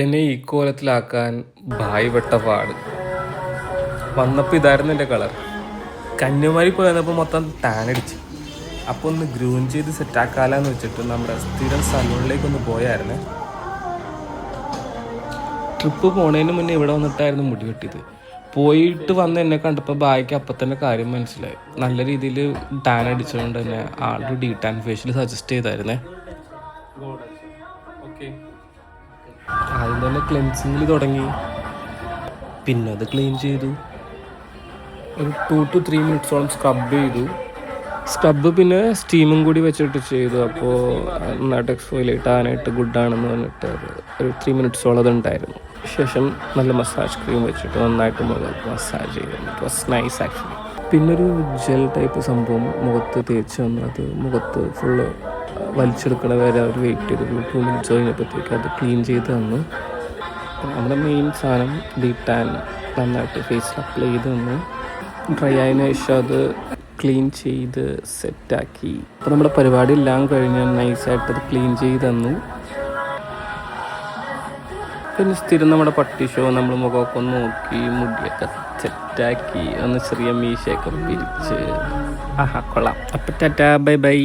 എന്നെ ഈ കോലത്തിലാക്കാൻ ഭായ് വെട്ട പാട്. വന്നപ്പോൾ ഇതായിരുന്നു എൻ്റെ കളർ. കന്യാകുമാരി പോയി വന്നപ്പോൾ മൊത്തം ടാൻ അടിച്ച്. അപ്പോൾ ഒന്ന് ഗ്രൂം ചെയ്ത് സെറ്റാക്കാലെന്ന് വെച്ചിട്ട് നമ്മുടെ സ്ഥിരം സലൂണിലേക്കൊന്ന് പോയായിരുന്നേ. ട്രിപ്പ് പോണതിന് മുന്നേ ഇവിടെ വന്നിട്ടായിരുന്നു മുടി വെട്ടിയത്. പോയിട്ട് വന്ന് എന്നെ കണ്ടപ്പോൾ ഭായിക്ക് അപ്പം തന്നെ കാര്യം മനസ്സിലായി. നല്ല രീതിയിൽ ടാൻ അടിച്ചുകൊണ്ട് തന്നെ ആളുടെ ഡീ ടാൻ ഫേഷ്യൽ സജസ്റ്റ് ചെയ്തായിരുന്നേ. ആദ്യം തന്നെ ക്ലെൻസിങ്ങിൽ തുടങ്ങി, പിന്നെ അത് ക്ലീൻ ചെയ്തു. ഒരു 2 to 3 മിനിറ്റ്സോളം സ്ക്രബ് ചെയ്തു. സ്ക്രബ് പിന്നെ സ്റ്റീമും കൂടി വെച്ചിട്ട് ചെയ്തു. അപ്പോൾ നന്നായിട്ട് എക്സ്ഫോയിലേറ്റ് ആകാനായിട്ട് ഗുഡാണെന്ന് പറഞ്ഞിട്ട് ഒരു 3 മിനിറ്റ്സോളം അതുണ്ടായിരുന്നു. ശേഷം നല്ല മസാജ് ക്രീം വെച്ചിട്ട് നന്നായിട്ട് മുഖത്ത് മസാജ് ചെയ്തു. It was nice actually. പിന്നൊരു ജെൽ ടൈപ്പ് സംഭവം മുഖത്ത് തേച്ച് വന്നു. അത് മുഖത്ത് ഫുള്ള് വലിച്ചെടുക്കണ വരെ അവർ വെയിറ്റ് ചെയ്തു. 2 മിനിറ്റ്സ് കഴിഞ്ഞപ്പോഴത്തേക്ക് അത് ക്ലീൻ ചെയ്ത് തന്നു. നമ്മുടെ മെയിൻ സാധനം ഡീ ടാൻ നന്നായിട്ട് ഫേസിൽ അപ്ലൈ ചെയ്ത് തന്നു. ഡ്രൈ ആയതിനു ശേഷം അത് ക്ലീൻ ചെയ്ത് സെറ്റാക്കി. അപ്പോൾ നമ്മുടെ പരിപാടി എല്ലാം കഴിഞ്ഞ് നൈസായിട്ട് അത് ക്ലീൻ ചെയ്ത് തന്നു. പിന്നെ സ്ഥിരം നമ്മുടെ പട്ടി ഷോ നമ്മൾ മുഖമൊക്കെ ഒന്ന് നോക്കി, മുടിയൊക്കെ സെറ്റാക്കി, ഒന്ന് ചെറിയ മീശയൊക്കെ പിരിച്ച്. ആഹാ കൊള്ളാം. അപ്പം ടാറ്റാ, ബൈ ബൈ.